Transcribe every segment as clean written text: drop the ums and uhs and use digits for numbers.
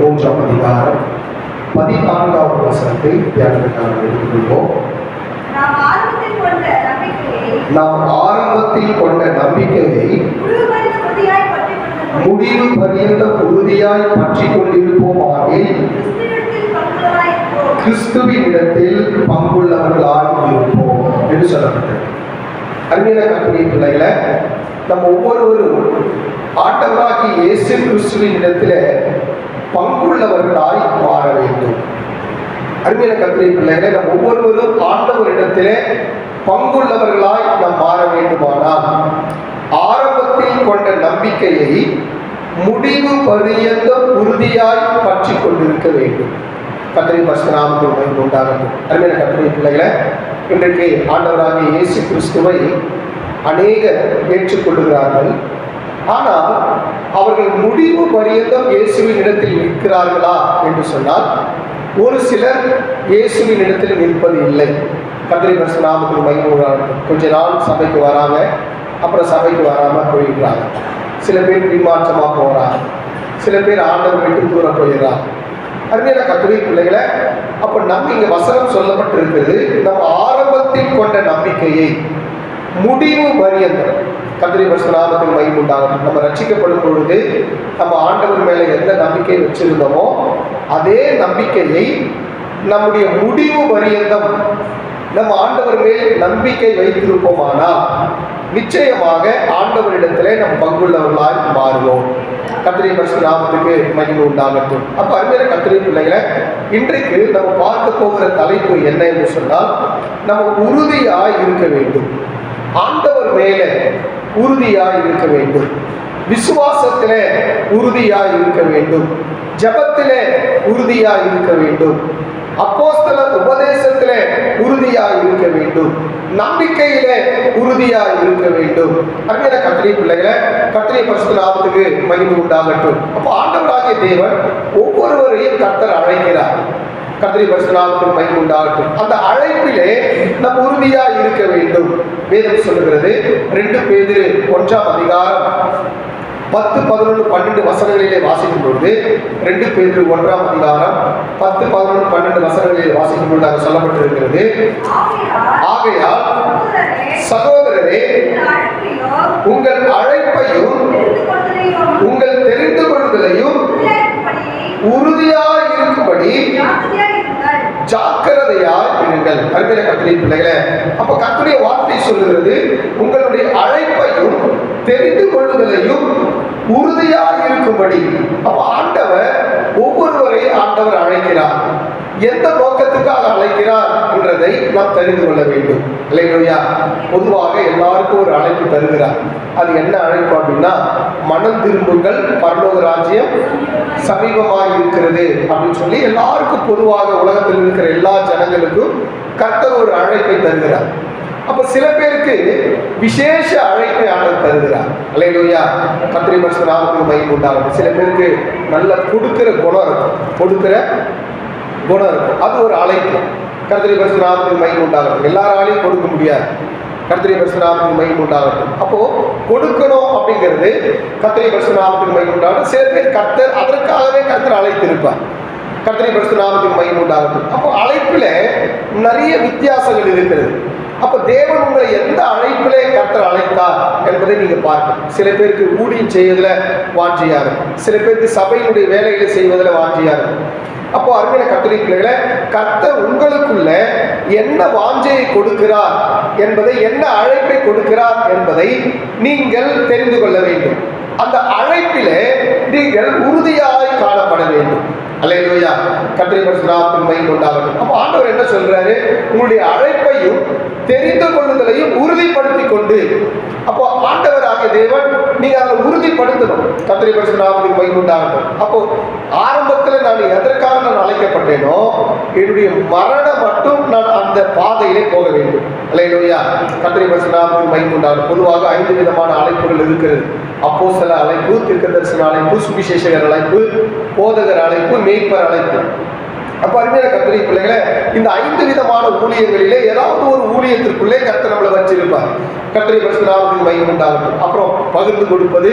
மூன்றாம் அதிகாரம் 14வது வசனத்தை தியானத்திற்காக எடுத்துக்கொள்வோம். நாம் ஆரம்பத்தில் கொண்ட நம்பிக்கையை முடிவு பரியந்த உறுதியாய் பற்றிக் கொண்டிருப்போமாகில் கிறிஸ்துவின் இடத்தில் பங்குள்ளவர்களாய் இருப்போம் என்று சொல்லப்பட்டது. அன்பின கர்த்தருடைய பிள்ளைகளை, நம்ம ஒவ்வொருவரும் ஆண்டவராகிய இயேசு கிறிஸ்துவின் இடத்துல பங்குள்ளவர்களாய் மாற வேண்டும். அன்பின கர்த்தருடைய பிள்ளைகளை, நம்ம ஒவ்வொருவரும் ஆண்டவரிடத்திலே பங்குள்ளவர்களாய் நாம் மாற வேண்டுமானால் ஆரம்பத்தில் கொண்ட நம்பிக்கையை முடிவு பரியந்த உறுதியாய் பற்றி கொண்டிருக்க வேண்டும். கர்த்தரின் பரிசுத்த நாமத்துக்கு மகிமை உண்டாகட்டும். அருமையான கர்த்தருடைய பிள்ளைகளை, இன்றைக்கு ஆண்டவராகிய இயேசு கிறிஸ்துவை அநேகர் ஏற்றுக்கொள்கிறார்கள். ஆனால் அவர்கள் முடிவு பரியந்தம் இயேசுவின் இடத்தில் நிற்கிறார்களா என்று சொன்னால் ஒரு சிலர் இயேசுவின் இடத்தில் நிற்பது இல்லை. கர்த்தரின் பரிசுத்த நாமத்துக்கு மகிமை உண்டாகட்டும். கொஞ்ச நாள் சபைக்கு வராங்க, அப்புறம் சபைக்கு வராமல் போயிடுறாங்க. சில பேர் பின்மாற்றமாக போகிறாங்க, சில பேர் ஆண்டவர் விட்டு தூர போயிடுறாங்க. அருமையான கர்த்தருடைய பிள்ளைகளை, அப்போ நம்ம இங்கே வசனம் சொல்லப்பட்டிருக்கிறது, நம்ம ஆரம்பத்தில் கொண்ட நம்பிக்கையை முடிவு பரியந்தம். கர்த்தருடைய பரிசுத்த நாமத்துக்கு மகிமை உண்டாகட்டும். நம்ம ரட்சிக்கப்படும் பொழுது நம்ம ஆண்டவர் மேலே எந்த நம்பிக்கையை வச்சிருந்தோமோ அதே நம்பிக்கையை நம்முடைய முடிவு பரியந்தம் நம்ம ஆண்டவர் மேல் நம்பிக்கை வைத்திருப்போமானால் நிச்சயமாக ஆண்டவரிடத்திலே நம் பங்குள்ளவர்களாய் மாறுவோம். கர்த்தருடைய பரிசுத்த நாமத்துக்கு மகிமை உண்டாகட்டும். அப்போ அருமையான கர்த்தருடைய பிள்ளைகளை, இன்றைக்கு நம்ம பார்க்க போகிற தலைப்பு என்ன என்று சொன்னால், நம்ம உறுதியாய் இருக்க வேண்டும். ஆண்டவர் மேலே உறுதியாய் இருக்க வேண்டும், விசுவாசத்திலே உறுதியாய் இருக்க வேண்டும், ஜெபத்திலே உறுதியாய் இருக்க வேண்டும், அப்போஸ்தலர் உபதேசத்திலே உறுதியாய் இருக்க வேண்டும், நம்பிக்கையிலே உறுதியாய் இருக்க வேண்டும். அருமையான கர்த்தருடைய பிள்ளைகளை, கர்த்தருடைய பரிசுத்த நாமத்துக்கு மகிமை உண்டாகட்டும். அப்போ ஆண்டவராகிய தேவன் ஒவ்வொருவரையும் கர்த்தர் அழைக்கிறார். கர்த்தருடைய பரிசுத்த நாமத்துக்கு மகிமை உண்டாகட்டும். அந்த அழைப்பிலே நாம் உறுதியாய் இருக்க வேண்டும். வேதம் சொல்லுகிறது, 2 பேதுரு 1ஆம் அதிகாரம் 10, 11, 12 வசனங்களிலே வாசிக்கும் பொழுது, 2 பேதுரு 1ஆம் அதிகாரம் 10, 11, 12 வசனங்களிலே வாசிக்கும் பொழுது அங்கு சொல்லப்பட்டிருக்கிறது, ஆகையால் சகோதரரே, உங்கள் அழைப்பையும் உங்கள் தெரிந்து கொள்வதையும் உறுதியாய் இருக்கும்படி ஜாக்கிரதையாய் இருங்கள். அருமையான கர்த்தருடைய பிள்ளைகளே, அப்ப கர்த்தருடைய வார்த்தை சொல்லுகிறது, உங்களுடைய அழைப்பையும் தெரிந்து கொள்ளுதலையும் உறுதியாக இருக்கும்படி. அப்ப ஆண்டவர் ஒவ்வொருவரையும் ஆண்டவர் அழைக்கிறார். எந்த நோக்கத்துக்காக அழைக்கிறார் என்றதை நாம் தெரிந்து கொள்ள வேண்டும். இல்லையா? பொதுவாக எல்லாருக்கும் ஒரு அழைப்பு தருகிறார். அது என்ன அழைப்பு அப்படின்னா, மனம் திரும்புங்கள், பரலோக ராஜ்யம் சமீபமாக இருக்கிறது அப்படின்னு சொல்லி எல்லாருக்கும் பொதுவாக உலகத்தில் இருக்கிற எல்லா ஜனங்களுக்கும் கர்த்தர் ஒரு அழைப்பை தருகிறார். அப்ப சில பேருக்கு விசேஷ அழைப்பை ஆண்டவர் தருகிறார். அல்லேலூயா. கர்த்தருடைய பரிசுத்த நாமத்துக்கு மகிமை உண்டாகட்டும். சில பேருக்கு நல்ல கொடுக்கிற குணம் இருக்கும், கொடுக்கிற குணம் இருக்கும், அது ஒரு அழைப்பு. கர்த்தருடைய பரிசுத்த நாமத்துக்கு மகிமை உண்டாகட்டும். எல்லாராலையும் கொடுக்க முடியாது. கர்த்தருடைய பரிசுத்த நாமத்துக்கு மகிமை உண்டாகட்டும். அப்போ கொடுக்கணும் அப்படிங்கிறது கர்த்தருடைய பரிசுத்த நாமத்துக்கு மகிமை உண்டாகட்டும். சில பேர் கர்த்தர் அதற்காகவே கர்த்தர் அழைத்திருப்பார். கர்த்தருடைய பரிசுத்த நாமத்துக்கு மகிமை உண்டாகட்டும். அப்போ அழைப்புல நிறைய வித்தியாசங்கள் இருக்கிறது. அப்ப தேவன் உங்களை எந்த அழைப்பிலே கர்த்தர் அழைத்தார் என்பதை நீங்க பார்க்கணும். சில பேருக்கு ஊழியம் செய்வதில் வாஞ்சியா இருக்கும், சில பேருக்கு சபையினுடைய வேலைகளை செய்வதில் வாஞ்சியா இருக்கும். அப்போ அருமையான கர்த்தருடைய பிள்ளைகளை, கர்த்தர் உங்களுக்குள்ள என்ன வாஞ்சையை கொடுக்கிறார் என்பதை, என்ன அழைப்பை கொடுக்கிறார் என்பதை நீங்கள் தெரிந்து கொள்ள வேண்டும். அந்த அழைப்பிலே நீங்கள் உறுதியாய் காணப்பட வேண்டும். அல்லேலூயா. கர்த்தருடைய பரிசுத்த நாமத்துக்கு மகிமை உண்டாகட்டும். அப்போ ஆண்டவர் என்ன சொல்றாரு? உங்களுடைய அழைப்பையும் தெரிந்து கொள்ளுதலையும் உறுதிப்படுத்தி கொண்டு. அப்போ ஆண்டவர் ஆகிய தேவன் நீங்க அதை உறுதிப்படுத்தணும். கர்த்தருடைய பரிசுத்த நாமத்துக்கு மகிமை உண்டாகட்டும். அப்போ ஆரம்பத்தில் நான் எதற்காக நான் அழைக்கப்பட்டேனோ, என்னுடைய மரணம் மட்டும் நான் அந்த பாதையிலே போக வேண்டும். அல்லேலூயா. கர்த்தருடைய பரிசுத்த நாமத்துக்கு மகிமை உண்டாகட்டும். பொதுவாக 5 விதமான அழைப்புகள் இருக்கிறது. அப்போஸ்தல அழைப்பு, தீர்க்கதரிசன அழைப்பு, சுவிசேஷகர் அழைப்பு, போதகர் அழைப்பு, மேய்ப்பர் அழைப்பு. அப்ப அருமையான கர்த்தருடைய பிள்ளைகளே, இந்த 5 விதமான ஊழியங்களிலே ஏதாவது ஒரு ஊழியத்திற்குள்ளே கர்த்தர் நம்மளை வச்சிருப்பார். கர்த்தருடைய பரிசுத்த நாமத்துக்கு மகிமை உண்டாகட்டும். அப்புறம் பகிர்ந்து கொடுப்பது,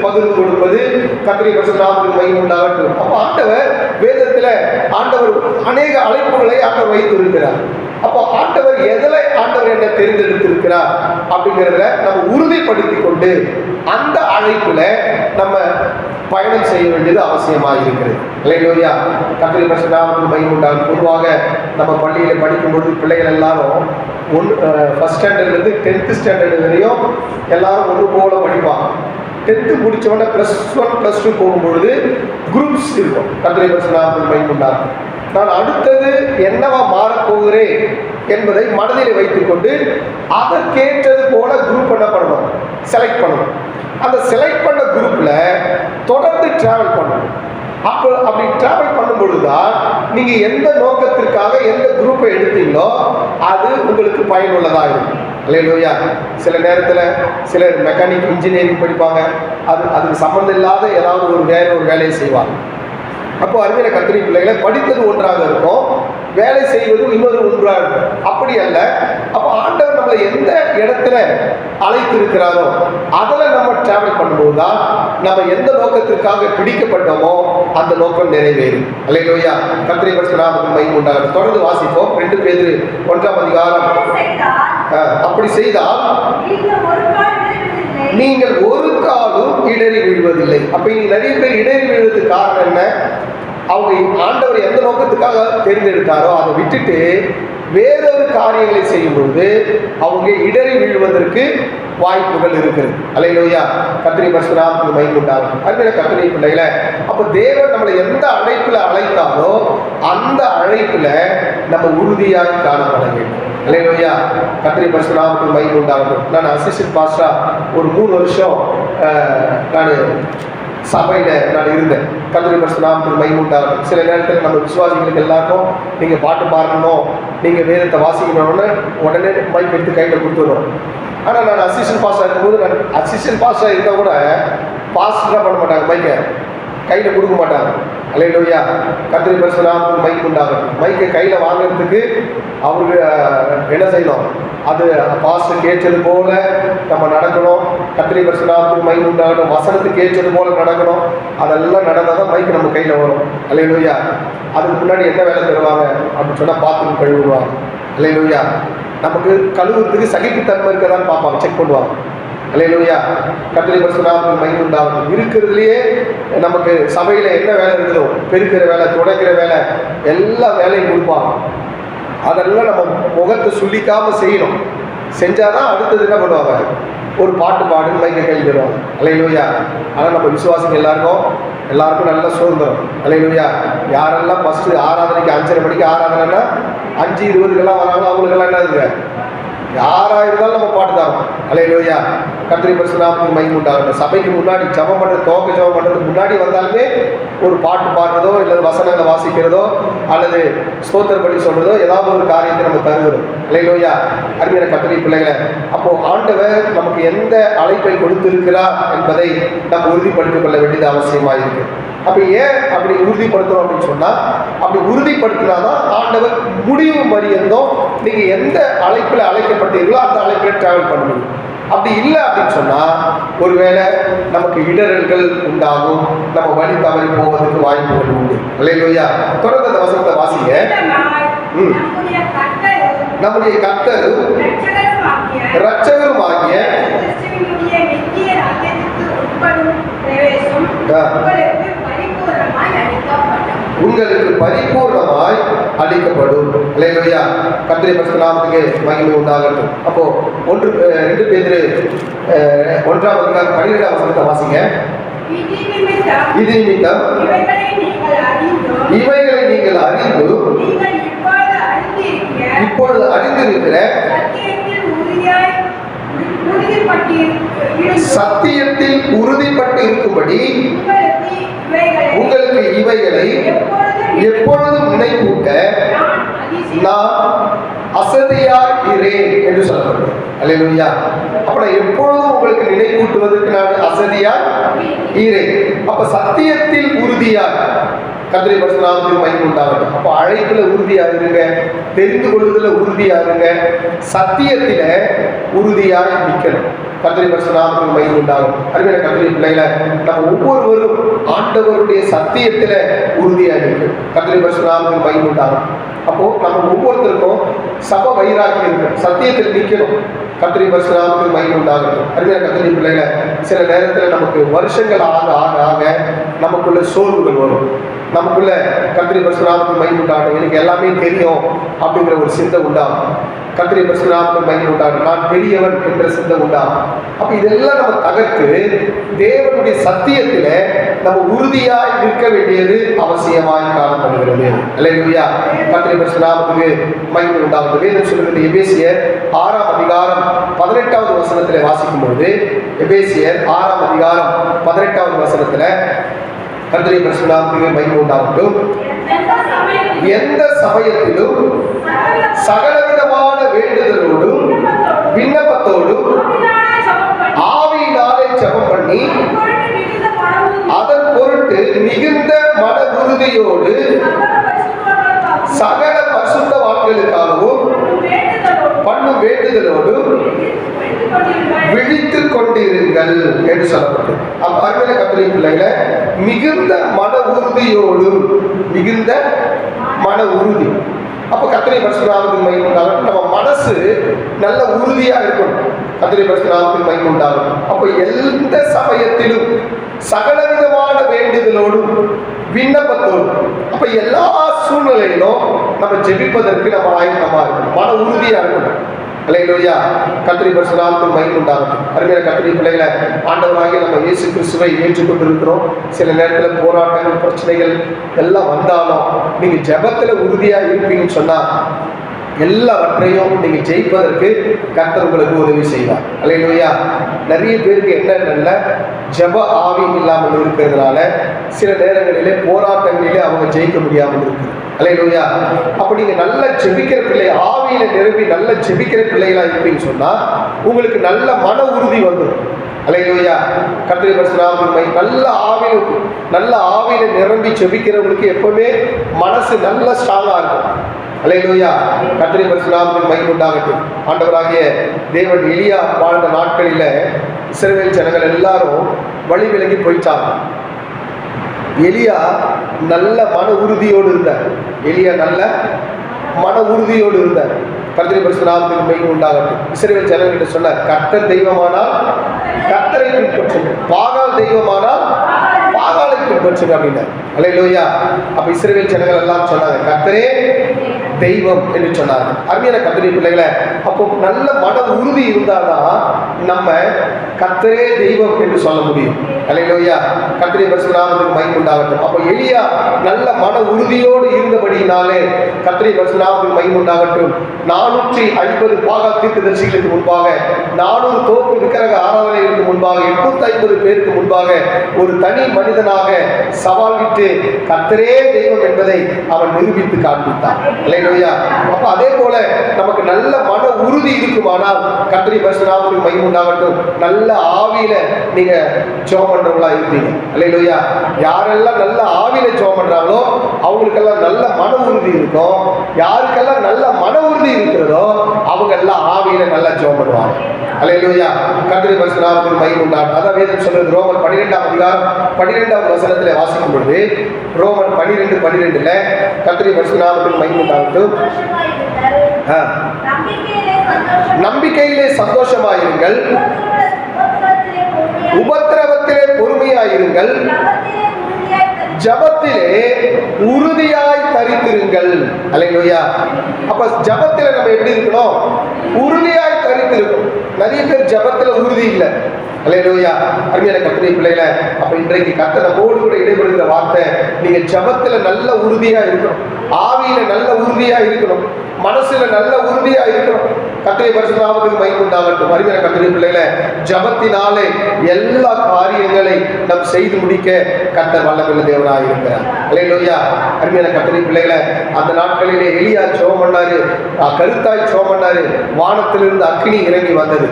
பகிர்ந்து கொடுப்பது, கர்த்தருடைய பரிசுத்த நாமத்துக்கு மகிமை உண்டாகட்டும். அப்ப ஆண்டவர் வேதத்துல ஆண்டவர் அநேக அழைப்புகளை ஆண்டவர் வைத்திருக்கிறார். அப்போ ஆண்டவர் எதில் ஆண்டவர் என்ன தெரிந்தெடுத்திருக்கிறார் அப்படிங்கிறத நம்ம உறுதிப்படுத்தி கொண்டு அந்த அழைப்புல நம்ம பயணம் செய்ய வேண்டியது அவசியமாக இருக்கிறது. அல்லேலூயா. கர்த்தருடைய பரிசுத்த நாமத்துக்கு மகிமை உண்டாகட்டும். பொதுவாக நம்ம பள்ளியில படிக்கும்போது பிள்ளைகள் எல்லாரும் ஃபர்ஸ்ட் ஸ்டாண்டர்ட்லேருந்து 10th ஸ்டாண்டர்ட் வரையும் எல்லாரும் ஒன்று போல படிப்பாங்க. 10th முடிச்சவொடனே +1 +2 போகும்பொழுது குரூப்ஸ் இருக்கும். கர்த்தருடைய பரிசுத்த நாமத்துக்கு மகிமை உண்டாகட்டும். நான் அடுத்தது என்னவா மாறப்போகிறேன் என்பதை மனதில் வைத்துக்கொண்டு அதற்கேற்றது போல குரூப் என்ன பண்ணணும், செலக்ட் பண்ணணும். அந்த செலக்ட் பண்ண குரூப்ல தொடர்ந்து டிராவல் பண்ணணும். அப்போ அப்படி டிராவல் பண்ணும்பொழுதுதான் நீங்க எந்த நோக்கத்திற்காக எந்த குரூப்பை எடுத்தீங்களோ அது உங்களுக்கு பயனுள்ளதாக இருக்கும். அல்லேலூயா. சில நேரத்தில் சிலர் மெக்கானிக் இன்ஜினியரிங் படிப்பாங்க, அதுக்கு சம்மந்தம் இல்லாத ஏதாவது ஒரு வேலையை செய்வாங்க. அப்போ அருமையான கர்த்தருடைய பிள்ளைகளை, படித்தது ஒன்றாக இருக்கும், வேலை செய்வது இன்னொரு ஒன்றாக இருக்கும். அப்படி அல்ல. அப்போ ஆண்டவர் நம்மளை எந்த இடத்துல அழைத்து இருக்கிறாரோ அதில் நம்ம டிராவல் பண்ணும்போது தான் நம்ம எந்த நோக்கத்திற்காக பிடிக்கப்பட்டோமோ அந்த நோக்கம் நிறைவேறும். அல்லேலூயா. கர்த்தருடைய பரிசுத்த நாமத்துக்கு மகிமை உண்டாகட்டும். தொடர்ந்து வாசிப்போம். 2 பேதுரு 1ஆம் அதிகாரம். அப்படி செய்தால் நீங்கள் ஒரு காலும் இடறி விழுவதில்லை. அப்ப இங்க நிறைய பேர் இடறி விழுவதற்கு காரணம் என்ன? அவங்க ஆண்டவர் எந்த நோக்கத்துக்காக தேர்ந்தெடுத்தாரோ அதை விட்டுட்டு வேறொரு காரியங்களை செய்யும் பொழுது அவங்க இடறி விழுவதற்கு வாய்ப்புகள் இருக்குது. அல்லேலூயா. கர்த்தருடைய பரிசுத்த நாமத்துக்கு மகிமை உண்டாகட்டும். அருமையான கர்த்தருடைய பிள்ளைகளே, அப்ப தேவன் நம்மளை எந்த அழைப்புல அழைத்தாரோ அந்த அழைப்புல நம்ம உறுதியாக காணப்பட வேண்டும். அல்லேலூயா. கர்த்தருடைய பரிசுத்த நாமத்துக்கு மகிமை உண்டாகட்டும். நான் அசிஸ்டன்ட் பாஸ்டரா ஒரு 3 வருஷம் நான் சபையில் நான் இருந்தேன். கர்த்தருடைய பரிசுத்த நாமத்துக்கு மகிமை உண்டாகட்டும். சில நேரத்தில் நம்ம விசுவாசிகளுக்கு எல்லாருக்கும் நீங்கள் பாட்டு பாடணும், நீங்கள் வேதத்தை வாசிக்கணும்னு உடனே மைக் எடுத்து கையில் கொடுத்துடுறோம். ஆனால் நான் அசிஸ்டன்ட் பாஸ்டராக இருக்கும்போது, நான் அசிஸ்டன்ட் பாஸ்டராக இருந்தால் கூட பாஸ்டராக பண்ண மாட்டாங்க, மைக்கை கையில் கொடுக்க மாட்டாங்க. அல்லேலூயா. கர்த்தருடைய பரிசுத்த நாமத்துக்கு மகிமை உண்டாகட்டும். மைக்கை கையில் வாங்குறதுக்கு அவருக்கு என்ன செய்யணும், அது பாஸ்டருக்கு ஏற்றது போல நம்ம நடக்கணும். கர்த்தருடைய பரிசுத்த நாமத்துக்கு மகிமை உண்டாகட்டும். வசனத்துக்கு ஏற்றது போல நடக்கணும். அதெல்லாம் நடந்தால் தான் மைக்கு நம்ம கையில் வரும். அல்லேலூயா. அதுக்கு முன்னாடி என்ன வேலை தருவாங்க அப்படின்னு சொன்னால் பாத்ரூம் கழுவுவாங்க. அல்லேலூயா. நமக்கு கழுவுறதுக்கு சகிப்புத்தன்மை இருக்கதான் பார்ப்பாங்க, செக் பண்ணுவாங்க. அல்லேலூயா. கர்த்தருடைய பரிசுத்த நாமத்துக்கு மகிமை உண்டாகட்டும். இருக்கிறதுலையே நமக்கு சபையில் என்ன வேலை இருக்குதோ, பெருக்கிற வேலை, துடைக்கிற வேலை, எல்லா வேலையும் கொடுப்பாங்க. அதெல்லாம் நம்ம முகத்தை சுள்ளிக்காமல் செய்யணும். செஞ்சாதான் அடுத்தது என்ன பண்ணுவாங்க, ஒரு பாட்டு பாடுன்னு மைக்கை கையில் தருவாங்க. அல்லேலூயா. ஆனால் நம்ம விசுவாசிங்க எல்லாருக்கும் நல்ல சுதந்திரம். அல்லேலூயா. யாரெல்லாம் ஃபஸ்ட்டு ஆராதனைக்கு 5:30 மணிக்கு ஆராதனைன்னா 5:20 வராங்களோ அவங்களுக்கெல்லாம் என்ன இருக்குங்க, யாராக இருந்தாலும் நம்ம பாட்டு தரோம். அல்லேலூயா. கர்த்தருடைய பரிசுத்த நாமத்துக்கு மகிமை உண்டாகட்டும். சபைக்கு முன்னாடி ஜெபம் பண்ணுறது, ஜெபம் பண்ணுறதுக்கு முன்னாடி வந்தாலுமே ஒரு பாட்டு பாடுறதோ இல்லை வசனங்களை வாசிக்கிறதோ அல்லது ஸ்தோத்திர பலி சொல்றதோ ஏதாவது ஒரு காரியத்தை நம்ம தருகிறோம். அல்லேலூயா. அருமையான கர்த்தருடைய பிள்ளைகளை, அப்போ ஆண்டவர் நமக்கு எந்த அழைப்பை கொடுத்திருக்கிறார் என்பதை நம்ம உறுதிப்படுத்திக் கொள்ள வேண்டியது அவசியமாக இருக்கு. அப்ப ஏன் அப்படி உறுதிப்படுத்துறோம் அப்படின்னு சொன்னா, அப்படி உறுதிப்படுத்தினாதான் ஆண்டவர் முடிவு மரியந்தோம் நீங்க எந்த அழைப்புல அழைக்கப்பட்டீர்களோ அந்த அழைப்புல டிராவல் பண்ண முடியும். அப்படி இல்லை அப்படின்னு சொன்னா ஒருவேளை நமக்கு இடரல்கள் உண்டாகும், நம்ம வழி தவறி போவதற்கு வாய்ப்புகள் உண்டு. அல்லேலூயா. தொடர்ந்து அந்த வசனத்தை வாசிங்க. நம்முடைய கர்த்தரும் இரட்சகருமாகிய உங்களுக்கு பரிபூர்ணமாய் அளிக்கப்படும். அல்லேலூயா. கர்த்தருடைய பரிசுத்த நாமத்துக்கு மகிமை உண்டாகட்டும். அப்போ 2 பேதுரு 1ஆம் அதிகாரம் 12ஆம் வசனத்தை வாசிங்க. இது நிமித்தம் இவைகளை நீங்கள் அறிந்து இப்பொழுது அறிந்திருக்கிற சத்தியத்தில் உறுதிப்பட்டு இருக்கும்படி உங்களுக்கு இவைகளை எப்பொழுதும் நினைப்பூட்ட நான் அசதியாகிறேன் என்று சொல்லப்படுது. அல்லேலூயா. அப்ப நான் எப்பொழுதும் உங்களுக்கு நினைப்பூட்டுவதற்கு நான் அசதியா ஈரேன். அப்ப சத்தியத்தில் உறுதியாக கர்த்தருடைய பரிசுத்த நாமத்துக்கு மகிமை உண்டாகட்டும். அப்போ அழைப்புல உறுதியா இருங்க, தெரிந்து கொள்வதில் உறுதியா இருங்க, சத்தியத்தில உறுதியாக நிற்கணும். கர்த்தருடைய பரிசுத்த நாமத்துக்கு மகிமை உண்டாகும். அருமையான கர்த்தருடைய பிள்ளைகளை நம்ம ஒவ்வொருவரும் ஆண்டவருடைய சத்தியத்தில உறுதியா நிற்கணும். கர்த்தருடைய பரிசுத்த நாமத்துக்கு மகிமை உண்டாகும். அப்போ நம்ம ஒவ்வொருத்தருக்கும் சப வைராக்கியம் இருக்கணும், சத்தியத்தில் நிற்கணும். கர்த்தருடைய பரிசுத்த நாமத்துக்கு மகிமை உண்டாகட்டும். அருமையான கர்த்தருடைய பிள்ளைகளை சில நேரத்தில் நமக்கு வருஷங்கள் ஆக ஆக ஆக நமக்குள்ள சோர்வுகள் வரும். நமக்குள்ள கர்த்தருடைய பரிசுத்த நாமத்துக்கு மகிமை உண்டாகட்டும், எனக்கு எல்லாமே தெரியும் அப்படிங்கிற ஒரு சிந்தை உண்டாகும். கர்த்தருடைய பரிசுத்த நாமத்துக்கு மகிமை உண்டாகட்டும், நான் பெரியவன் என்ற சிந்தை உண்டாகும். அப்ப இதெல்லாம் நம்ம தகர்த்து தேவனுடைய சத்தியத்தில நம்ம உறுதியாய் நிற்க வேண்டியது அவசியமாய் காணப்படுகிறது. அல்லேலூயா. கர்த்தருடைய பரிசுத்த நாமத்துக்கு மகிமை உண்டாகட்டும். வேதம் சொல்லுகிறது எபேசியர் 6ஆம் அதிகாரம் 18வது வசனத்திலே வாசிக்கும் பொழுது, எபேசியர் 6ஆம் அதிகாரம் 18வது வசனத்துல கர்த்தருடைய பரிசுத்த நாமத்துக்கு மகிமை உண்டாகட்டும். எந்த சமயத்திலும் சகலவிதமான வேண்டுதலோடும் விண்ணப்பத்தோடும் ஆவியினாலே ஜெபம் பண்ணி அதன் பொருட்டு மிகுந்த மன உறுதியோடு சகல பரிசுத்தவான்களுக்காகவும் பண்ணும் வேண்டுதலோடும் விழித்துக் கொண்டிருங்கள் என்று சொல்லப்பட்டது. அருமையான கர்த்தருடைய பிள்ளைகளை மிகுந்த மன உறுதியோடும், மிகுந்த மன உறுதி. அப்ப கர்த்தருடைய பரிசுத்த நாமத்துக்கு மகிமை உண்டாகட்டும். நம்ம மனசு நல்ல உறுதியா இருக்கணும். கர்த்தருடைய பரிசுத்த நாமத்துக்கு மகிமை உண்டாகட்டும். அப்ப எந்த சமயத்திலும் சகலவிதமான வேண்டுதலோடும் விண்ணப்பத்தோடும், அப்ப எல்லா சூழ்நிலையிலும் நம்ம ஜெபிப்பதற்கு நம்ம ஆயத்தமா இருக்கணும், மன உறுதியா இருக்கணும். அல்லேலூயா. கர்த்தருடைய பரிசுத்த நாமத்துக்கு மகிமை உண்டாகட்டும். அருமையான கர்த்தருடைய பிள்ளைகளை ஆண்டவராகிய நம்ம இயேசு கிறிஸ்துவை ஏற்றுக்கொண்டிருக்கிறோம். சில நேரத்தில் போராட்டங்கள், பிரச்சனைகள் எல்லாம் வந்தாலும் நீங்க ஜெபத்துல உறுதியா இருப்பீங்கன்னு சொன்னா எல்லாவற்றையும் நீங்க ஜெயிப்பதற்கு கர்த்தர் உங்களுக்கு உதவி செய்வார். அல்லேலூயா. நிறைய பேருக்கு என்னென்ன ஜெப ஆவி இல்லாமல் இருக்கிறதுனால சில நேரங்களிலே போராட்டங்களிலே அவங்க ஜெயிக்க முடியாமல் இருக்கு. அல்லேலூயா. அப்ப நீங்க நல்ல ஜெபிக்கிற பிள்ளை, ஆவியில நிரம்பி நல்ல ஜெபிக்கிற பிள்ளைகளா இருப்பீங்கன்னு சொன்னா உங்களுக்கு நல்ல மன உறுதி வந்துடும். அல்லேலூயா. கர்த்தருடைய பரிசுத்த நாமத்துக்கு நல்ல ஆவியில நிரம்பி ஜெபிக்கிறவங்களுக்கு எப்பவுமே மனசு நல்ல ஸ்ட்ராங்கா இருக்கும். அல்லேலூயா. கர்த்தருடைய பரிசுத்த நாமத்துக்கு மகிமை உண்டாகட்டும். ஆண்டவராகிய தேவன் எலியா வாழ்ந்த நாட்களில இஸ்ரவேல் ஜனங்கள் எல்லாரும் வழி விலகி போயிட்டாங்க. எலியா நல்ல மன உறுதியோடு இருந்தார். எலியா நல்ல மன உறுதியோடு இருந்தார். கர்த்தருடைய பரிசுத்த நாமத்துக்கு மகிமை உண்டாகட்டும். இஸ்ரவேல் ஜனங்கள்கிட்ட சொன்னார், கர்த்தர் தெய்வமானால் கர்த்தரை பின்பற்றுங்க, பாகால் தெய்வமானால் பாகாலை பின்பற்றுங்க அப்படின்னார். அல்லேலூயா. அப்ப இஸ்ரவேல் ஜனங்கள் எல்லாம் சொன்னாங்க, கர்த்தரே தெய்வம் என்று சொன்னார்கள். அருமையான கர்த்தருடைய பிள்ளைகளை, அப்போ நல்ல மன உறுதி இருந்தாதான் நம்ம கர்த்தரே தெய்வம் என்று சொல்ல முடியும். அல்லேலூயா. கர்த்தருடைய பரிசுத்த நாமத்துக்கு மகிமை உண்டாகட்டும். அப்போ எலியா நல்ல மன உறுதியோடு இருந்தபடியினாலே கர்த்தருடைய பரிசுத்த நாமத்துக்கு மகிமை உண்டாகட்டும். 450 பாகால் தீர்க்கதரிசிகளுக்கு முன்பாக, 400 தோப்பு விக்கிரக ஆராதனைகளுக்கு முன்பாக, 850 பேருக்கு முன்பாக ஒரு தனி மனிதனாக சவால் விட்டு கர்த்தரே தெய்வம் என்பதை அவன் நிரூபித்து காண்பித்தான். அல்லேலூயா. அப்ப அதே போல நமக்கு நல்ல மன உறுதி இருக்குமானால் கர்த்தருடைய பரிசுத்த நாமத்துக்கு மகிமை உண்டாகட்டும். நல்ல ஆவியில நீங்க ஜெபம் பண்றவங்களா இருப்பீங்க. அல்லேலூயா. யாரெல்லாம் நல்ல ஆவியில ஜெபம் பண்றாங்களோ அவங்களுக்கெல்லாம் நல்ல மன உறுதி இருக்கும். யாருக்கெல்லாம் நல்ல மன உறுதி இருக்கிறதோ அவங்க எல்லாம் ஆவியில நல்லா ஜெபம் பண்ணுவாங்க. அல்லேலூயா. கர்த்தருடைய பரிசுத்த நாமத்துக்கு மகிமை உண்டாகட்டும். அதான் வேதம் சொல்றது ரோமர் 12ஆம் அதிகாரம் 12வது வசனத்துல வாசிக்கும் பொழுது, ரோமர் 12:12 கர்த்தருடைய பரிசுத்த நாமத்துக்கு மகிமை உண்டாகட்டும். நம்பிக்கையிலே சந்தோஷமாயிருங்கள், உபத்திரவத்திலே பொறுமையாயிருங்கள், ஜபத்திலே உறுதியாய் தரித்திருங்கள். அல்லேலூயா. அப்ப ஜபத்தில நம்ம எப்படி இருக்கணும்? உறுதியாய் தரித்திருக்கணும். நிறைய பேர் ஜபத்துல உறுதி இல்லை. அல்லேலூயா. அருமையான கர்த்தருடைய பிள்ளைகளை, அப்ப இன்றைக்கு கர்த்தர் நம்மோடு கூட இடைபெறுகிற வார்த்தை, நீங்க ஜபத்துல நல்ல உறுதியா இருக்கணும், ஆவியில நல்ல உறுதியா இருக்கணும், மனசுல நல்ல உறுதியா இருக்கணும். கர்த்தருடைய பரிசுத்த நாமத்துக்கு மகிமை உண்டாகட்டும். அருமையான கர்த்தருடைய பிள்ளைகளை, ஜபத்தினாலே எல்லா காரியங்களை நாம் செய்து முடிக்க கர்த்தர் வல்லமையுள்ள தேவனாக இருக்கிறார். அல்லேலூயா. அருமையான கர்த்தருடைய பிள்ளைகளை, அந்த நாட்களிலே எலியா ஜெபம் பண்ணாரு, கருத்தாய் ஜெபம் பண்ணாரு, வானத்திலிருந்து அக்கினி இறங்கி வந்தது.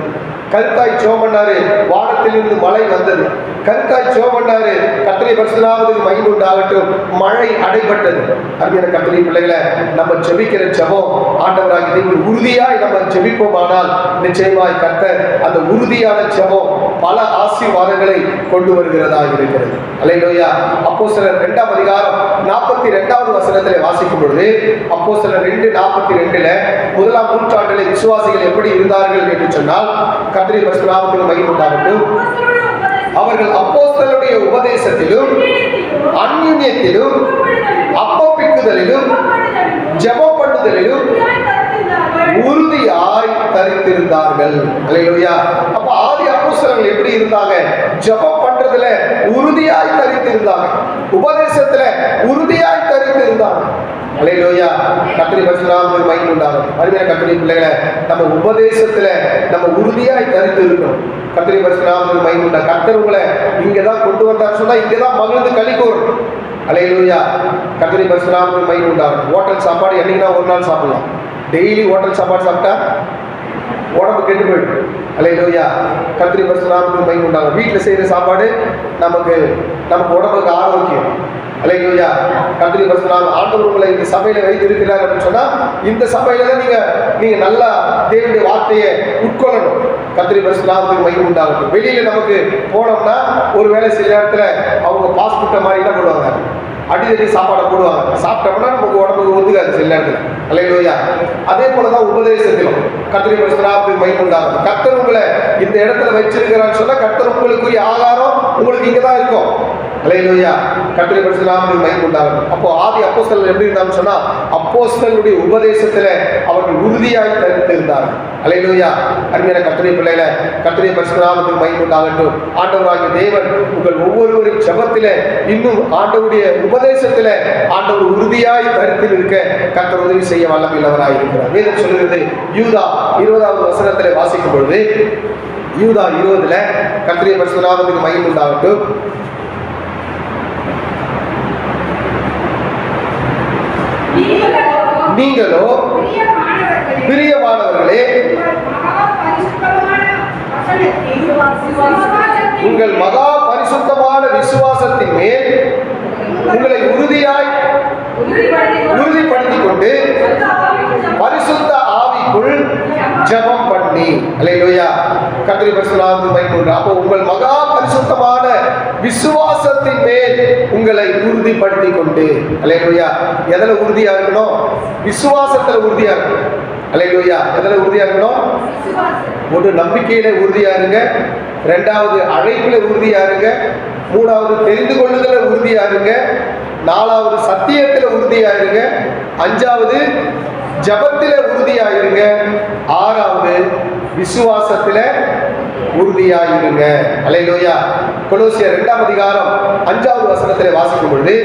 கருத்தாய் ஜெபம் பண்ணாரு, வானத்திலிருந்து மழை வந்தது. கருத்தாய் ஜெபம் பண்ணாரு, கர்த்தருடைய பரிசுத்த நாமத்துக்கு மகிமை உண்டாகட்டும், மழை அடைபட்டது. அருமையான கர்த்தருடைய பிள்ளைகளை, நம்ம ஜெபிக்கிற ஜெபம் ஆண்டவராகிய தேவன் உறுதியாய் நம்ம ஜெபிப்போமானால் நிச்சயமாய் கர்த்தர் அந்த உறுதியான ஜெபம் பல ஆசீர்வாதங்களை கொண்டு வருகிறதா இருக்கிறது. அல்லேலூயா. அப்போஸ்தலர் 2ஆம் அதிகாரம் 42வது வசனத்திலே வாசிக்கும் பொழுது, அப்போஸ்தலர் 2:42 முதலாம் நூற்றாண்டிலே விசுவாசிகள் எப்படி இருந்தார்கள் என்று சொன்னால், கர்த்தருடைய பரிசுத்த நாமத்துக்கு மகிமை உண்டாகட்டும், அவர்கள் அப்போஸ்தலருடைய உபதேசத்திலும் அந்யோன்யத்திலும் அப்பப்பிக்குதலிலும் ஜெபம் பண்ணுதலிலும் உறுதியாய் தரித்திருந்தார்கள். அல்லேலூயா. அப்ப ஆதி அப்போஸ்தலர்கள் எப்படி இருந்தாங்க? ஜெபம் பண்றதுல உறுதியாய் தரித்திருந்தாங்க, உபதேசத்துல உறுதியாய் தரித்திருந்தாங்க. அல்லேலூயா. கர்த்தருடைய பரிசுத்த நாமத்துக்கு மகிமை உண்டாகட்டும். அருமையான கர்த்தருடைய பிள்ளைகளை, நம்ம உபதேசத்துல நம்ம உறுதியாய் தரித்து இருக்கணும். கர்த்தருடைய பரிசுத்த நாமத்துக்கு மகிமை உண்டா. கர்த்தர் உங்களை இங்கதான் கொண்டு வந்தார் சொன்னா இங்கதான் மகிழ்ந்து களி கூறணும். அல்லேலூயா. கர்த்தருடைய பரிசுத்த நாமத்துக்கு மகிமை உண்டாகட்டும். ஹோட்டல் சாப்பாடு என்னைக்குனா ஒரு நாள் சாப்பிடலாம். டெய்லி ஹோட்டல் சாப்பாடு சாப்பிட்டா உடம்பு கெட்டு போயிடும். அல்லேலூயா. கர்த்தருடைய பரிசுத்த நாமத்துக்கு மகிமை உண்டாகும். வீட்டில் செய்யற சாப்பாடு நமக்கு உடம்புக்கு ஆரோக்கியம். அல்லேலூயா. கர்த்தருடைய பரிசுத்த நாமம். ஆண்டவர் உங்களை இந்த சபையில வைத்து இருக்கிறார் அப்படின்னு சொன்னா, இந்த சபையில தான் நீங்க நல்லா தேவனுடைய வார்த்தையை உட்கொள்ளணும். கர்த்தருடைய பரிசுத்த நாமத்துக்கு மகிமை உண்டாகட்டும். வெளியில நமக்கு போனோம்னா ஒரு வேளை சில நேரத்துல அவங்க பாஸ் புட்ட மாதிரி என்ன பண்ணுவாங்க, அடிதடி சாப்பாடை போடுவாங்க. சாப்பிட்டோம்னா நமக்கு உடம்புக்கு ஒத்துக்காது சில நேரத்தில். அல்லேலூயா. அதே போலதான் உபதேசத்திலும் கர்த்தருடைய பரிசுத்த நாமத்துக்கு மகிமை உண்டாகட்டும். கர்த்தர் உங்களை இந்த இடத்துல வச்சிருக்கிறான்னு சொன்னா, கர்த்தர் உங்களுக்குரிய ஆகாரம் உங்களுக்கு இங்கதான் இருக்கும். அல்லேலூயா. கர்த்தருடைய பரிசுத்த நாமத்துக்கு மகிமை உண்டாகட்டும். அப்போ ஆதி அப்போஸ்தலர்கள் எப்படி இருந்தாங்கன்னு சொன்னா, அப்போஸ்தலருடைய உபதேசத்துல அவர்கள் உறுதியாய் தரித்திருந்தார்கள். அல்லேலூயா. அருமையான கர்த்தருடைய பிள்ளைகளை, கர்த்தருடைய பரிசுத்த நாமத்துக்கு மகிமை உண்டாகட்டும். ஆண்டவராகிய தேவன் உங்கள் ஒவ்வொருவரின் ஜெபத்திலே இன்னும் ஆண்டவருடைய உபதேசத்துல ஆண்டவர் உறுதியாய் தரித்து இருக்க கர்த்தர் உதவி செய்ய வல்லமையுள்ளவராய் இருக்கிறார். வேதம் சொல்கிறது, யூதா 20வது வசனத்திலே வாசிக்கும் பொழுது, யூதா 20ல கர்த்தருடைய பரிசுத்த நாமத்துக்கு மகிமை உண்டாகட்டும். நீங்களோ பிரியமானவர்களே, உங்கள் மகா பரிசுத்தமான விசுவாசத்தின் மேல் உங்களை உறுதிப்படுத்திக் கொண்டு பரிசுத்த ஆவிக்குள் ஜெபம் பண்ணி. அல்லேலூயா. கர்த்தருடைய பரிசுத்த நாமத்துக்கு மகிமை உண்டாகட்டும். அப்போ உங்கள் மகா பரிசுத்தமான விசுவாசத்தின் மேல் உங்களை உறுதிப்படுத்திக் கொண்டு. அல்லேலூயா. எதுல உறுதியா இருக்கணும்? விசுவாசத்துல உறுதியா இருக்கணும். அல்லேலூயா. எதுல உறுதியா இருக்கணும்? ஒன்று நம்பிக்கையில உறுதியா இருங்க, ரெண்டாவது அழைப்புல உறுதியா இருங்க, மூணாவது தெரிந்து கொள்ளுதல உறுதியா இருங்க, நாலாவது சத்தியத்துல உறுதியா இருங்க, அஞ்சாவது ஜபத்தில உறுதியா இருங்க, ஆறாவது விசுவாசத்தில உறுதியா இருங்க. அல்லேலூயா. கொலோசியர் 2ஆம் அதிகாரம் 5வது வசனத்திலே வாசிக்கும் பொழுது,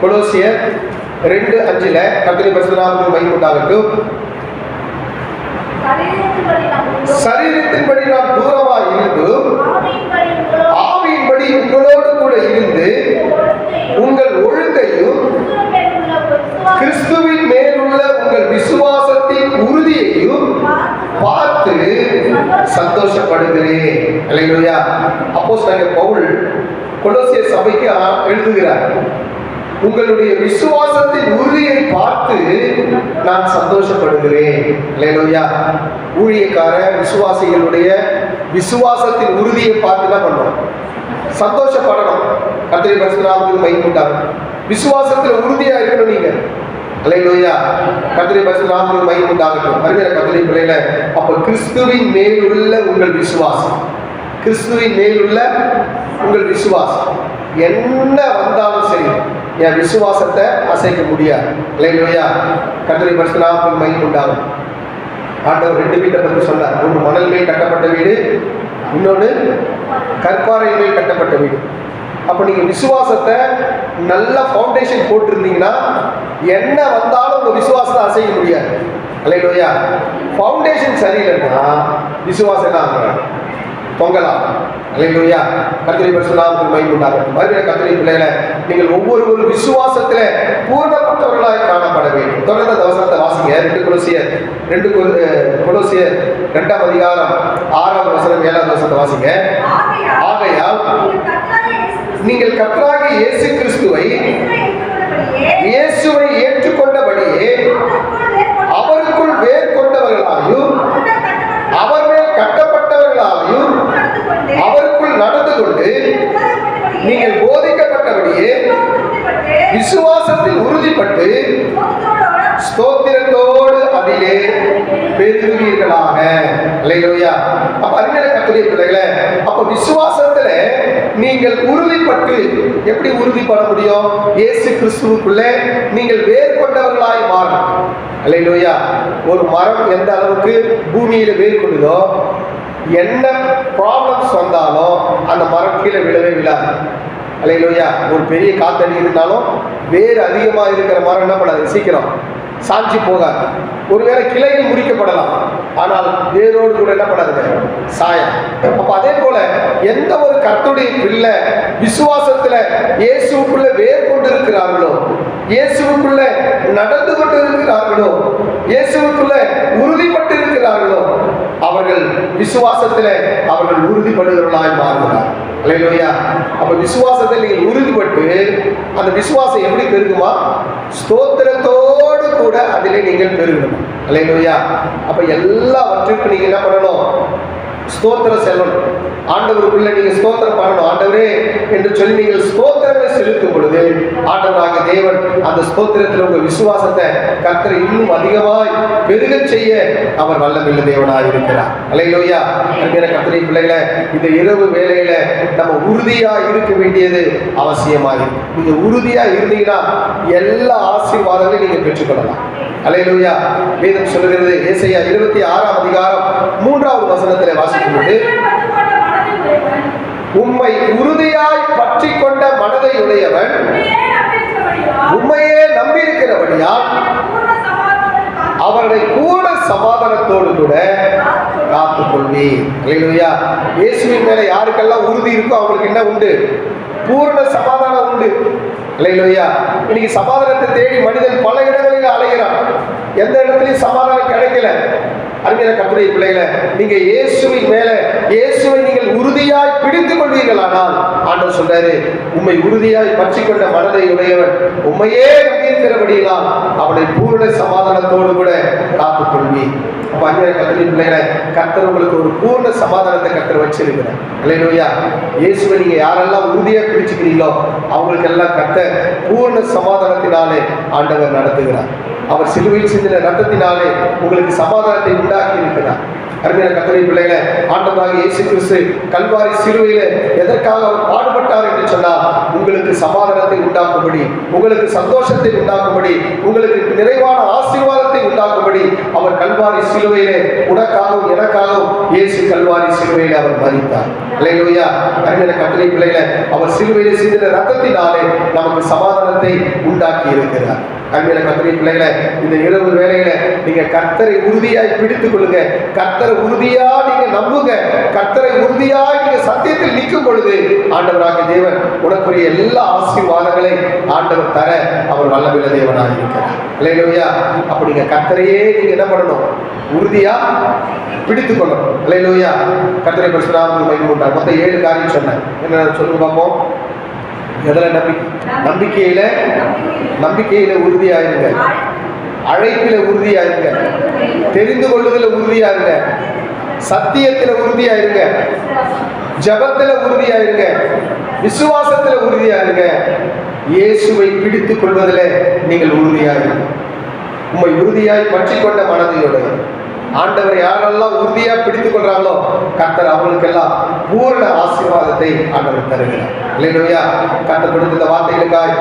கொலோசியர் 2:5 கர்த்தருடைய பரிசுத்த நாமத்துக்கு மகிமை உண்டாகட்டும். சரீரத்தின்படி நாம் தூரமாக இருந்து ஆவியின்படி உங்களோடு கூட இருந்து உங்கள் ஒழுங்கையும் கிறிஸ்துவின் மேலுள்ள உங்கள் விசுவாசத்தின் உறுதியையும் பார்த்து சந்தோஷப்படுகிறேன். அல்லேலூயா. அப்போஸ்தலர் பவுல் கொலோசிய சபைக்கு எழுதுகிறார், உங்களுடைய விசுவாசத்தின் உறுதியை பார்த்து நான் சந்தோஷப்படுகிறேன். அல்லேலூயா. ஊழியக்கார விசுவாசிகளுடைய விசுவாசத்தின் உறுதியை பார்த்து என்ன பண்ணணும்? சந்தோஷப்படணும். கர்த்தருடைய பரிசுத்த நாமத்துக்கு மகிமை உண்டாகட்டும். விசுவாசத்தில் உறுதியா இருக்கணும் நீங்க. அல்லேலூயா. கர்த்தருடைய பரிசுத்த நாமத்துக்கு மகிமை உண்டாகட்டும். அருமையான கர்த்தருடைய பிள்ளைகளே, அப்ப கிறிஸ்துவின் மேலுள்ள உங்கள் விசுவாசம், கிறிஸ்துவின் மேலுள்ள உங்கள் விசுவாசம் என்ன வந்தாலும் சரி, என் விசுவாசத்தை அசைக்க முடியாது. அல்லேலூயா. கர்த்தருடைய பரிசுத்த நாமத்துக்கு மகிமை உண்டாகும். ஆண்டவர் 2 வீட்டை பற்றி சொன்னார். ஒன்று மணல் மேல் கட்டப்பட்ட வீடு, இன்னொன்று கற்பாறை மேல் கட்டப்பட்ட வீடு. அப்போ நீங்கள் விசுவாசத்தை நல்ல ஃபவுண்டேஷன் போட்டிருந்தீங்கன்னா என்ன வந்தாலும் உங்கள் விசுவாசத்தை அசைக்க முடியாது. அல்லேலூயா. ஃபவுண்டேஷன் சரியில்லைன்னா விசுவாசம் என்ன ஆகுறாங்க? பொங்கலாம். அல்லேலூயா. கர்த்தருடைய பரிசுத்த நாமத்துக்கு மகிமை உண்டாகட்டும். அருமையான கர்த்தருடைய பிள்ளைகளே, நீங்கள் ஒவ்வொருவரும் விசுவாசத்திலே பூரணப்பட்டவர்களாய் காணப்பட வேண்டும். தொடர்ந்து அந்த வசனத்தை வாசிங்க. 2 கொலோசியர் 2ஆம் அதிகாரம் 6ஆம் வசனம் 7ஆம் வசனத்தை வாசிங்க. ஆகையால் நீங்கள் கர்த்தராகிய இயேசு கிறிஸ்துவை ஏற்றுக்கொண்டபடியே அவருக்குள் வேர் கொண்டவர்களாயும் அவர் மேல் கட்டப்பட்டவர்களாயும் அவருக்குள் நடந்து கொண்டு நீங்கள் போதிக்கப்பட்டபடியே விசுவாசத்தில் உறுதிப்பட்டு ஸ்தோத்திரத்தோடு அதிலே பெருகுவீர்களாக. அல்லேலூயா. அப்ப அருமையான கர்த்தருடைய பிள்ளைகளே, அப்ப விசுவாசத்துல நீங்கள் உறுதிப்பட்டு எப்படி உறுதிப்பட முடியும்? இயேசு கிறிஸ்துவுக்குள்ளே நீங்கள் வேர் கொண்டவர்களாய் மாறணும். அல்லேலூயா. ஒரு மரம் எந்த அளவுக்கு பூமியில வேர் கொண்டதோ, என்ன ப்ராப்ளம்ஸ் வந்தாலும் அந்த மரம் கீழே விழவே விழாது. அல்லேலூயா. ஒரு பெரிய காத்தடி இருந்தாலும் வேறு அதிகமா இருக்கிற மரம் என்ன பண்ணாது? சீக்கிரம் சாஞ்சி போகாது. ஒருவேளை கிளையில் முறிக்கப்படலாம், ஆனால் வேரோடு கூட என்ன பண்ணாது? சாயம். அப்ப அதே போல எந்த ஒரு கர்த்தருடைய பிள்ளை விசுவாசத்துல இயேசுவுக்குள்ள வேர் கொண்டு இருக்கிறார்களோ, இயேசுவுக்குள்ள நடந்து கொண்டு இருக்கிறார்களோ, இயேசுவுக்குள்ள உறுதிப்பட்டு இருக்கிறார்களோ, அவர்கள் விசுவாசத்துல அவர்கள் உறுதிப்படுகிறவர்களாய் மாறுகிறார். அல்லேலூயா. அப்ப விசுவாசத்தில் நீங்கள் உறுதிப்பட்டு அந்த விசுவாசம் எப்படி பெருகுமா? ஸ்தோத்திரத்தோடு கூட அதிலே நீங்கள் பெருகணும். அல்லேலூயா. அப்ப எல்லாவற்றுக்கும் நீங்க என்ன பண்ணணும்? ஸ்தோத்திரம் செல்லணும். ஆண்டவருக்குள்ள நீங்க ஸ்தோத்திரம் பண்ணணும். ஆண்டவரே என்று சொல்லி நீங்கள் ஸ்தோத்திரங்களை செலுத்தும் பொழுது ஆண்டவராக தேவன் அந்த ஸ்தோத்திரத்தில் உங்க விசுவாசத்தை கர்த்தர் இன்னும் அதிகமாய் பெருக செய்ய அவர் வல்லமையுள்ள தேவனாய் இருக்கிறார். அல்லேலூயா. அன்பான கர்த்தருடைய பிள்ளைகளே, இந்த இரவு வேளையில நம்ம உறுதியா இருக்க வேண்டியது அவசியமாக. நீங்க உறுதியா இருந்தீங்கன்னா எல்லா ஆசீர்வாதங்களையும் நீங்க பெற்றுக்கொள்ளலாம். அல்லேலூயா. வேதம் சொல்லுகிறது, ஏசாயா 26ஆம் அதிகாரம் 3ஆவது வசனத்திலே வாசிக்கும்போது, உம்மை உறுதியாய் பற்றி கொண்ட மனதை உடையவன் உம்மையே நம்பியிருக்கிறபடியால் அவர்களை கூட சமாதானத்தோடு கூட காத்துக் கொள்வீர். அல்லேலூயா. இயேசுவின் மேல யாருக்கெல்லாம் உறுதி இருக்கோ அவங்களுக்கு என்ன உண்டு? பூரண சமாதானம் உண்டு. அல்லேலூயா. இன்னைக்கு சமாதானத்தை தேடி மனிதன் பல இடங்களில் அலைகிறான். எந்த இடத்துலையும் சமாதானம் கிடைக்கல. அருமையான கர்த்தருடைய பிள்ளைகளே, நீங்க இயேசுவின் மேல இயேசுவை நீங்கள் உறுதியாய் பிடித்துக் கொள்வீர்களானால் ஆண்டவர் சொல்றாரு, உம்மை உறுதியாய் பற்றி கொண்ட மனதை உடையவன் உம்மையே நம்பியிருக்கிறபடியால் அவனை பூரண சமாதானத்தோடு கூட காத்துக் கொள்வீர். அப்ப அருமையான கர்த்தருடைய பிள்ளைகளே, கர்த்தர் உங்களுக்கு ஒரு பூர்ண சமாதானத்தை கர்த்தர் வச்சிருக்கிறார். அல்லேலூயா. இயேசுவை நீங்க யாரெல்லாம் உறுதியா பிடிச்சுக்கிறீங்களோ அவங்களுக்கெல்லாம் கர்த்தர் பூர்ண சமாதானத்தினாலே ஆண்டவர் நடத்துகிறார். அவர் சிலுவையில் சிந்தின ரத்தத்தினாலே உங்களுக்கு சமாதானத்தை உண்டாக்கி இருக்கிறார். அருமையான கர்த்தருடைய பிள்ளைகளே, ஆண்டவராகிய இயேசு கிறிஸ்து கல்வாரி சிலுவையிலே எதற்காக அவர் பாடுபட்டார் என்று சொன்னால், உங்களுக்கு சமாதானத்தை உண்டாக்கும்படி, உங்களுக்கு சந்தோஷத்தை உண்டாக்கும்படி, உங்களுக்கு நிறைவான ஆசீர்வாதத்தை உண்டாக்கும்படி அவர் கல்வாரி சிலுவையிலே உனக்காகவும் எனக்காகவும் இயேசு கல்வாரி சிலுவையிலே அவர் மரித்தார். அல்லேலூயா. அருமையான கர்த்தருடைய பிள்ளைகளே, அவர் சிலுவையிலே சிந்தின ரத்தத்தினாலே நமக்கு சமாதானத்தை உண்டாக்கி இருக்கிறார். அருமையான கர்த்தருடைய பிள்ளைகளே, இந்த இரவு வேளையில நீங்க கர்த்தரை உறுதியாய் பிடித்துக் கொள்ளுங்க. கர்த்தரை உறுதியா நீங்க நம்புங்க. கர்த்தரை உறுதியா நீங்க சத்தியத்தில் நிற்கும் பொழுது ஆண்டவராகிய தேவன் உனக்குரிய எல்லா ஆசீர்வாதங்களை ஆண்டவர் தர அவர் வல்லமையுள்ள தேவனாக இருக்கிறார். அல்லேலூயா. அப்ப நீங்க கர்த்தரையே நீங்க என்ன பண்ணணும்? உறுதியா பிடித்துக் கொள்ளணும். அல்லேலூயா. கர்த்தரை பரிசுத்த நாமத்துக்கு மகிமை உண்டாகட்டும். மொத்தம் 7 காரியம் சொன்னேன். என்ன சொல்லுங்க பார்ப்போம். எதுல நம்பிக்கையில உறுதியாயிருங்க, அழைப்பில உறுதியாயிருங்க, தெரிந்து கொள்ளுதல உறுதியாயிருங்க, சத்தியத்துல உறுதியாயிருங்க, ஜபத்துல உறுதியாயிருங்க, விசுவாசத்துல உறுதியாயிருங்க, இயேசுவை பிடித்துக் கொள்வதில் நீங்கள் உறுதியாயிருங்க. உம்மை உறுதியாய் பற்றி கொண்ட மனதையோட ஆண்டவரை யாரெல்லாம் உறுதியா பிடித்துக் கொள்றாங்களோ கர்த்தர் அவங்களுக்கெல்லாம் பூரண ஆசீர்வாதத்தை ஆண்டவர் தருகிறார். அல்லேலூயா. கர்த்தர் கொடுத்த வார்த்தைகளுக்காய்